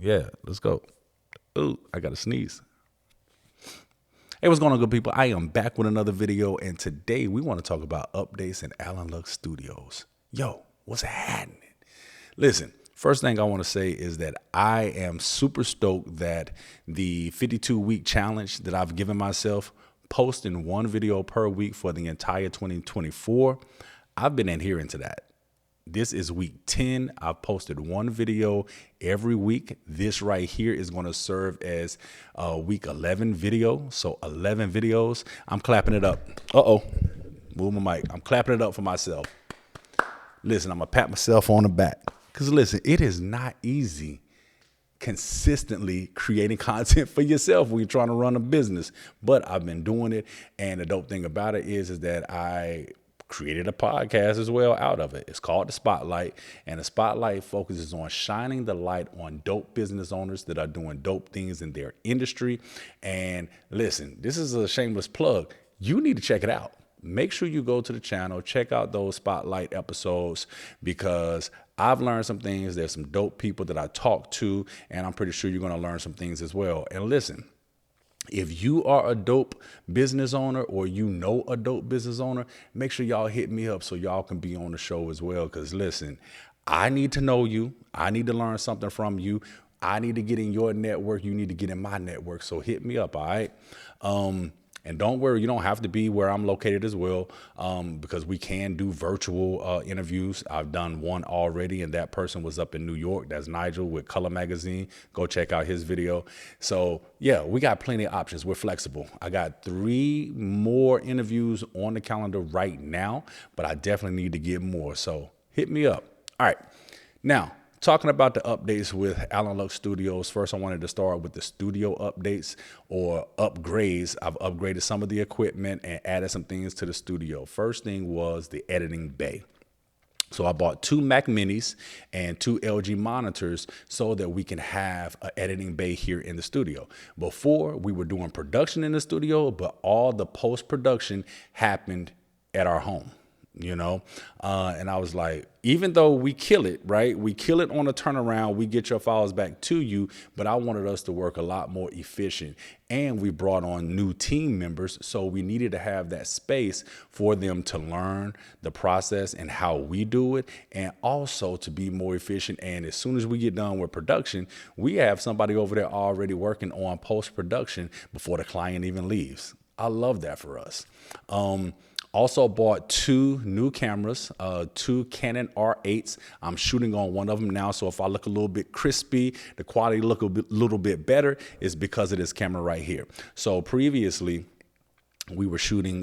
Yeah, let's go. Ooh, I got to sneeze. Hey, what's going on, good people? I am back with another video, and today we want to talk about updates in Alan Lux Studios. Yo, what's happening? Listen, first thing I want to say is that I am super stoked that the 52-week challenge that I've given myself, posting one video per week for the entire 2024, I've been adhering to that. This is week 10. I've posted one video every week. This right here is going to serve as week 11 video. So 11 videos. I'm clapping it up. Uh-oh. Move my mic. I'm clapping it up for myself. Listen, I'm going to pat myself on the back. Because listen, it is not easy consistently creating content for yourself when you're trying to run a business. But I've been doing it. And the dope thing about it is that I created a podcast as well out of it. It's called The Spotlight, and The Spotlight focuses on shining the light on dope business owners that are doing dope things in their industry. And listen, this is a shameless plug. You need to check it out. Make sure you go to the channel, check out those Spotlight episodes, because I've learned some things. There's some dope people that I talk to, and I'm pretty sure you're going to learn some things as well. And listen, if you are a dope business owner or you know a dope business owner, make sure y'all hit me up so y'all can be on the show as well. Because listen, I need to know you. I need to learn something from you. I need to get in your network. You need to get in my network. So hit me up, all right? And don't worry, you don't have to be where I'm located as well, because we can do virtual interviews. I've done one already, and that person was up in New York. That's Nigel with Color Magazine. Go check out his video. So, yeah, we got plenty of options. We're flexible. I got 3 more interviews on the calendar right now, but I definitely need to get more. So hit me up. All right. Now, talking about the updates with Alan Lux Studios, first I wanted to start with the studio updates or upgrades. I've upgraded some of the equipment and added some things to the studio. First thing was the editing bay. So I bought 2 Mac Minis and 2 LG monitors so that we can have an editing bay here in the studio. Before, we were doing production in the studio, but all the post-production happened at our home. And I was like, even though we kill it, right? We kill it on a turnaround. We get your files back to you, but I wanted us to work a lot more efficient. And we brought on new team members, so we needed to have that space for them to learn the process and how we do it, and also to be more efficient. And as soon as we get done with production, we have somebody over there already working on post-production before the client even leaves. I love that for us. Also bought 2 new cameras, 2 Canon R8s. I'm shooting on one of them now, so if I look a little bit crispy, the quality look a little bit better, is because of this camera right here. So previously, we were shooting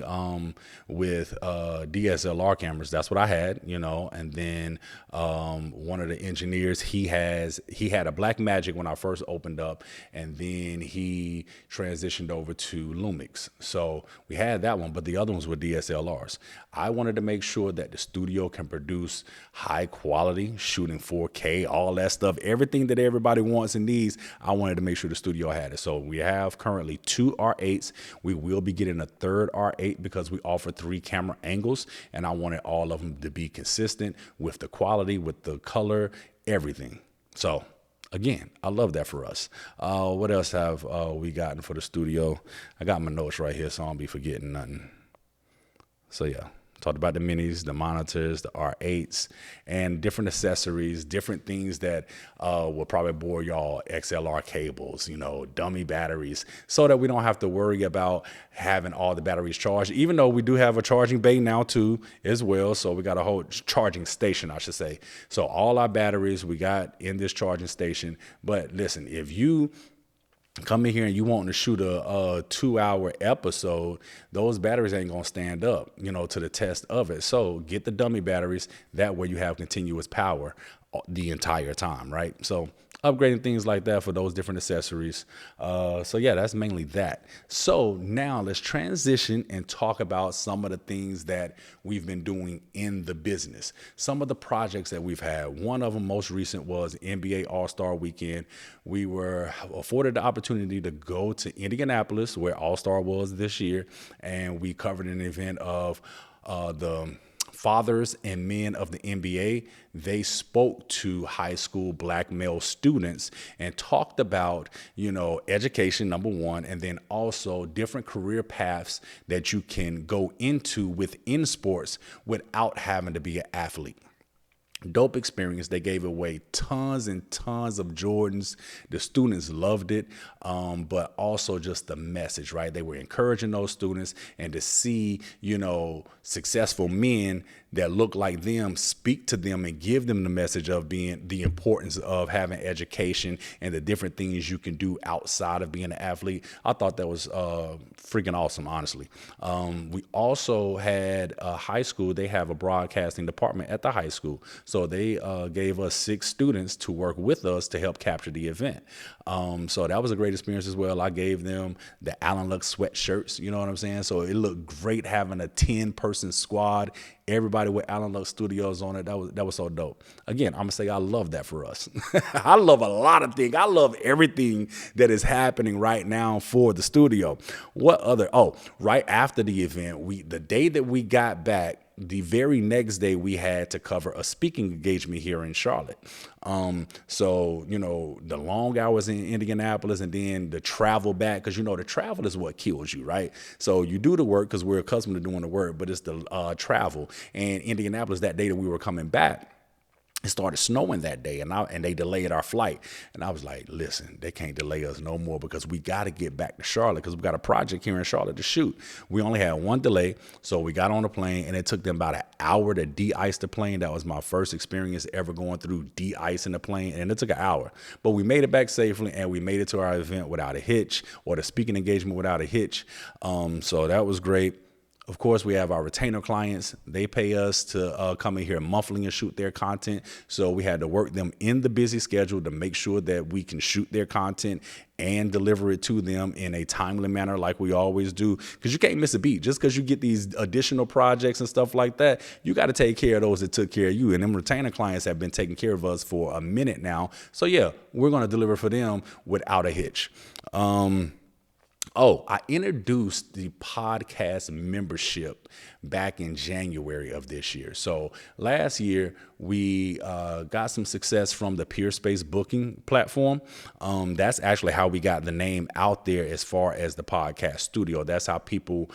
with DSLR cameras. That's what I had, and then one of the engineers, he had a Blackmagic when I first opened up, and then he transitioned over to Lumix. So we had that one, but the other ones were DSLRs. I wanted to make sure that the studio can produce high quality, shooting 4K, all that stuff, everything that everybody wants and needs. I wanted to make sure the studio had it. So we have currently 2 R8s. We will be getting a 3rd R8 because we offer 3 camera angles, and I wanted all of them to be consistent with the quality, with the color, everything. So again, I love that for us. What else have we gotten for the studio? I got my notes right here, so I don't be forgetting nothing. So yeah. Talked about the minis, the monitors, the R8s, and different accessories, different things that will probably bore y'all, XLR cables, dummy batteries, so that we don't have to worry about having all the batteries charged, even though we do have a charging bay now too as well. So we got a whole charging station, I should say. So all our batteries we got in this charging station. But listen, if you come in here and you want to shoot a 2-hour episode, those batteries ain't gonna stand up, to the test of it. So get the dummy batteries. That way you have continuous power the entire time, right? So upgrading things like that for those different accessories. So yeah, that's mainly that. So now let's transition and talk about some of the things that we've been doing in the business. Some of the projects that we've had. One of them most recent was NBA All-Star Weekend. We were afforded the opportunity to go to Indianapolis, where All-Star was this year, and we covered an event of the fathers and men of the NBA, they spoke to high school black male students and talked about, education, number one, and then also different career paths that you can go into within sports without having to be an athlete. Dope experience. They gave away tons and tons of Jordans. The students loved it, but also just the message, right? They were encouraging those students, and to see, successful men that look like them speak to them and give them the message of being the importance of having education and the different things you can do outside of being an athlete. I thought that was freaking awesome, honestly. We also had a high school. They have a broadcasting department at the high school. So they gave us 6 students to work with us to help capture the event. So that was a great experience as well. I gave them the Alan Lux sweatshirts, you know what I'm saying? So it looked great having a 10-person squad, everybody with Alan Lux Studios on it. That was so dope. Again, I'm gonna say I love that for us. I love a lot of things. I love everything that is happening right now for the studio. What other? Oh, right after the event, the day that we got back, the very next day we had to cover a speaking engagement here in Charlotte. So, the long hours in Indianapolis and then the travel back, because, the travel is what kills you, right? So you do the work because we're accustomed to doing the work, but it's the travel. And Indianapolis, that day that we were coming back, it started snowing that day, and they delayed our flight. And I was like, listen, they can't delay us no more because we got to get back to Charlotte because we got a project here in Charlotte to shoot. We only had one delay, so we got on the plane, and it took them about an hour to de-ice the plane. That was my first experience ever going through de-icing the plane, and it took an hour. But we made it back safely, and we made it to our event without a hitch, or the speaking engagement without a hitch. So that was great. Of course, we have our retainer clients. They pay us to come in here monthly and shoot their content. So we had to work them in the busy schedule to make sure that we can shoot their content and deliver it to them in a timely manner like we always do. Because you can't miss a beat. Just because you get these additional projects and stuff like that, you got to take care of those that took care of you. And them retainer clients have been taking care of us for a minute now. So yeah, we're going to deliver for them without a hitch. I introduced the podcast membership back in January of this year. So last year, we got some success from the Peerspace booking platform. That's actually how we got the name out there as far as the podcast studio. That's how people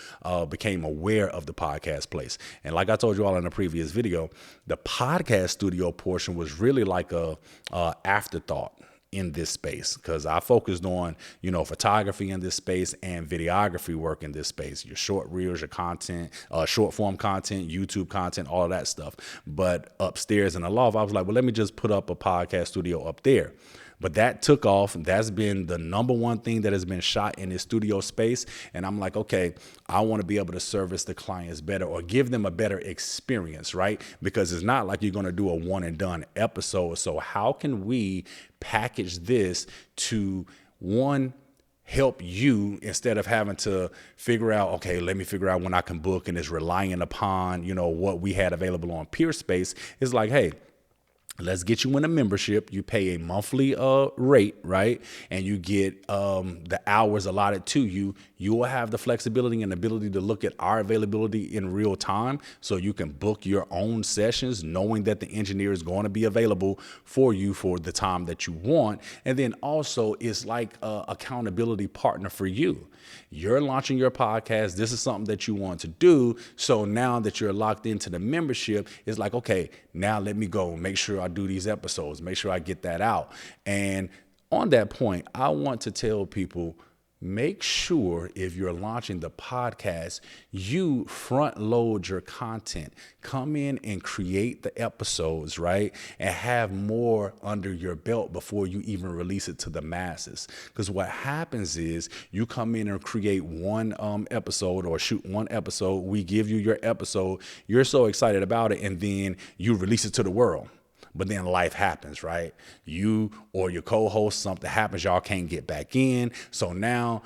became aware of the podcast place. And like I told you all in a previous video, the podcast studio portion was really like a afterthought in this space, because I focused on, photography in this space and videography work in this space, your short reels, your content, short form content, YouTube content, all of that stuff. But upstairs in the loft, I was like, well, let me just put up a podcast studio up there. But that took off. That's been the number one thing that has been shot in this studio space. And I'm like, okay, I want to be able to service the clients better or give them a better experience, right? Because it's not like you're going to do a one and done episode. So how can we package this to, one, help you instead of having to figure out, okay, let me figure out when I can book, and it's relying upon, what we had available on Peerspace. It's like, hey, let's get you in a membership. You pay a monthly rate, right? And you get the hours allotted to you. You will have the flexibility and ability to look at our availability in real time, so you can book your own sessions knowing that the engineer is going to be available for you for the time that you want. And then also it's like an accountability partner for you. You're launching your podcast. This is something that you want to do. So now that you're locked into the membership, it's like, okay, now let me go make sure I do these episodes, make sure I get that out. And on that point, I want to tell people, make sure if you're launching the podcast, you front load your content. Come in and create the episodes, right? And have more under your belt before you even release it to the masses. Because what happens is you come in and create one episode or shoot one episode. We give you your episode. You're so excited about it. And then you release it to the world. But then life happens, right? You or your co-host, something happens, y'all can't get back in. So now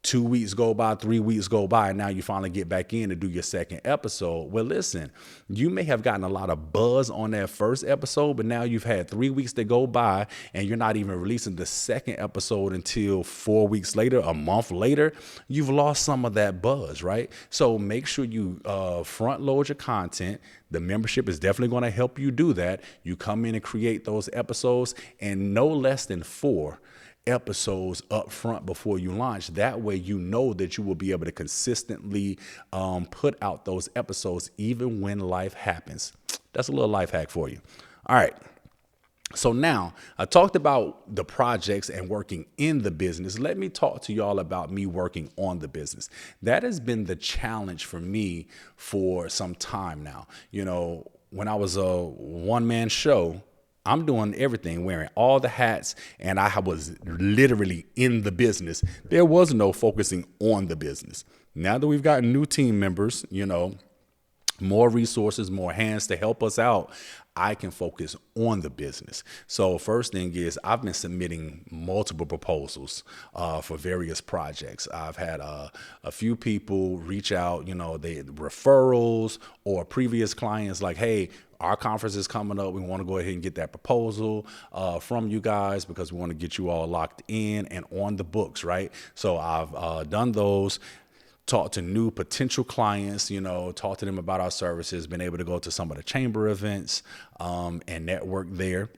2 weeks go by, 3 weeks go by, and now you finally get back in to do your second episode. Well, listen, you may have gotten a lot of buzz on that first episode, but now you've had 3 weeks to go by and you're not even releasing the second episode until 4 weeks later, a month later. You've lost some of that buzz, right? So make sure you front load your content. The membership is definitely going to help you do that. You come in and create those episodes, and no less than 4 episodes up front before you launch. That way you know that you will be able to consistently put out those episodes even when life happens. That's a little life hack for you. All right. So now I talked about the projects and working in the business. Let me talk to y'all about me working on the business. That has been the challenge for me for some time now. You know, when I was a one-man show, I'm doing everything, wearing all the hats, and I was literally in the business. There was no focusing on the business. Now that we've got new team members, you know, more resources, more hands to help us out, I can focus on the business. So first thing is I've been submitting multiple proposals for various projects. I've had a few people reach out, you know, they referrals or previous clients like, hey, our conference is coming up. We want to go ahead and get that proposal from you guys because we want to get you all locked in and on the books, right? So I've done those. Talk to new potential clients, you know, talk to them about our services, been able to go to some of the chamber events and network there.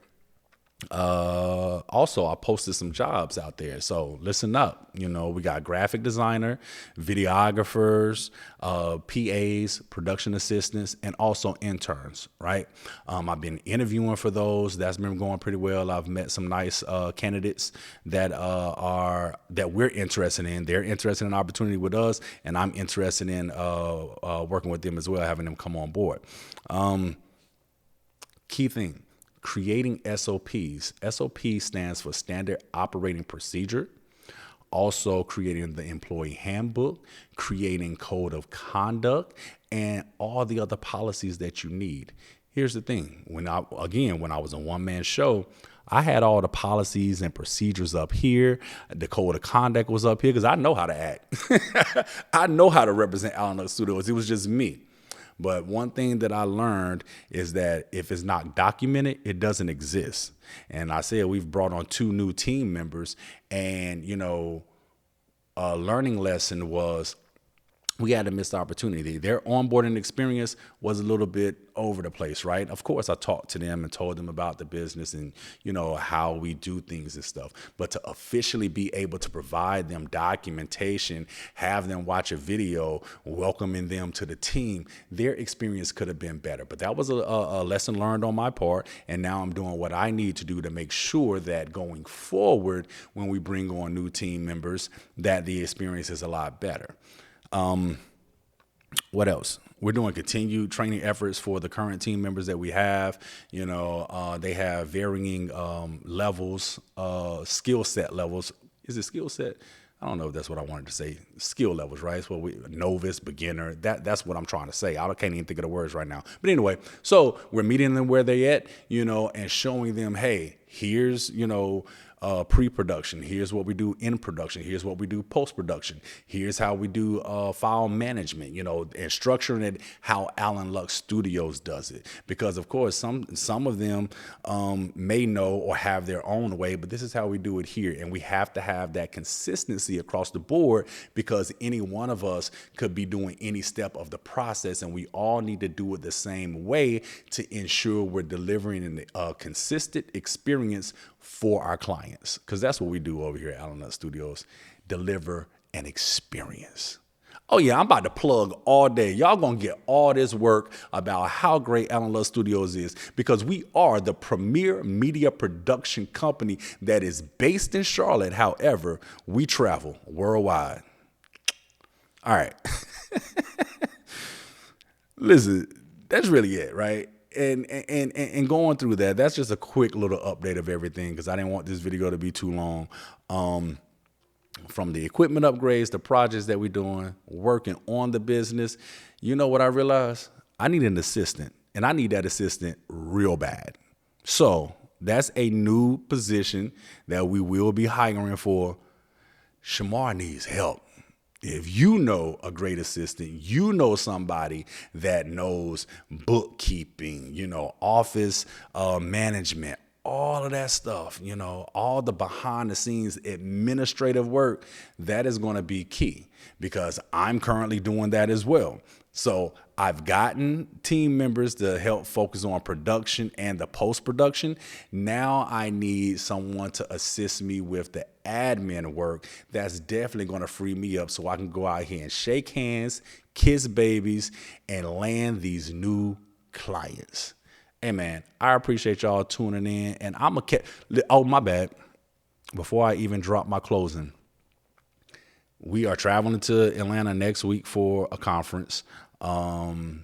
Also, I posted some jobs out there. So listen up, you know, we got graphic designer, videographers, PAs, production assistants, and also interns, right? I've been interviewing for those. That's been going pretty well. I've met some nice candidates that we're interested in. They're interested in an opportunity with us, and I'm interested in working with them as well, having them come on board. Key thing. Creating SOPs. SOP stands for Standard Operating Procedure. Also creating the employee handbook, creating code of conduct, and all the other policies that you need. Here's the thing. When I was a one-man show, I had all the policies and procedures up here. The code of conduct was up here because I know how to act. I know how to represent Alan Lux Studios. It was just me. But one thing that I learned is that if it's not documented, it doesn't exist. And I said we've brought on 2 new team members, and, you know, a learning lesson was we had a missed opportunity. Their onboarding experience was a little bit over the place, right? Of course, I talked to them and told them about the business and, you know, how we do things and stuff. But to officially be able to provide them documentation, have them watch a video, welcoming them to the team, their experience could have been better. But that was a lesson learned on my part. And now I'm doing what I need to do to make sure that going forward, when we bring on new team members, that the experience is a lot better. What else? We're doing continued training efforts for the current team members that we have. You know, they have varying levels, skill set levels. Is it skill set? I don't know if that's what I wanted to say. Skill levels, right? So novice, beginner. That's what I'm trying to say. I can't even think of the words right now. But anyway, so we're meeting them where they're at, you know, and showing them, hey, here's, you know, pre-production. Here's what we do in production. Here's what we do post-production. Here's how we do file management, you know, and structuring it how Alan Lux Studios does it. Because of course, some of them may know or have their own way, but this is how we do it here. And we have to have that consistency across the board because any one of us could be doing any step of the process, and we all need to do it the same way to ensure we're delivering a consistent experience for our clients, because that's what we do over here at Alan Lux Studios, deliver an experience. Oh yeah, I'm about to plug all day. Y'all gonna get all this work about how great Alan Lux Studios is, because we are the premier media production company that is based in Charlotte. However, we travel worldwide. All right. Listen, that's really it, right? And going through that, that's just a quick little update of everything because I didn't want this video to be too long. From the equipment upgrades, the projects that we're doing, working on the business, you know what I realized? I need an assistant, and I need that assistant real bad. So that's a new position that we will be hiring for. Shamar needs help. If you know a great assistant, you know somebody that knows bookkeeping, office management, all of that stuff, all the behind the scenes administrative work, that is going to be key because I'm currently doing that as well. So I've gotten team members to help focus on production and the post production. Now I need someone to assist me with the admin work. That's definitely going to free me up so I can go out here and shake hands, kiss babies, and land these new clients. Hey man, I appreciate y'all tuning in, and oh, my bad. Before I even drop my closing, we are traveling to Atlanta next week for a conference. The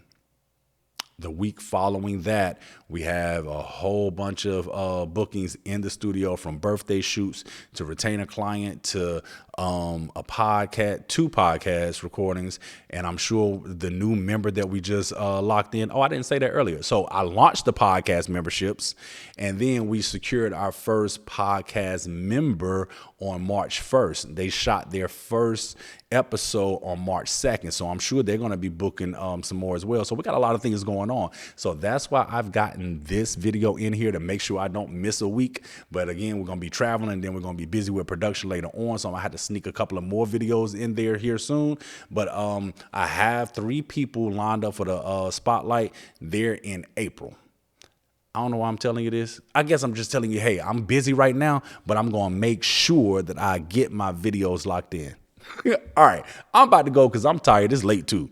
week following that, we have a whole bunch of bookings in the studio, from birthday shoots to retain a client to a podcast, 2 podcast recordings. And I'm sure the new member that we just locked in. Oh, I didn't say that earlier. So I launched the podcast memberships, and then we secured our first podcast member on March 1st. They shot their first episode on March 2nd. So I'm sure they're going to be booking some more as well. So we got a lot of things going on. So that's why I've gotten this video in here, to make sure I don't miss a week. But again, we're going to be traveling, and then we're going to be busy with production later on. So I'm going to have to sneak a couple of more videos in there here soon. But I have 3 people lined up for the spotlight there in April. I don't know why I'm telling you this. I guess I'm just telling you, hey, I'm busy right now, but I'm going to make sure that I get my videos locked in. All right, I'm about to go because I'm tired. It's late too.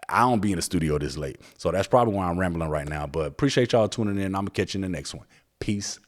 I don't be in the studio this late. So that's probably why I'm rambling right now. But appreciate y'all tuning in. I'm going to catch you in the next one. Peace.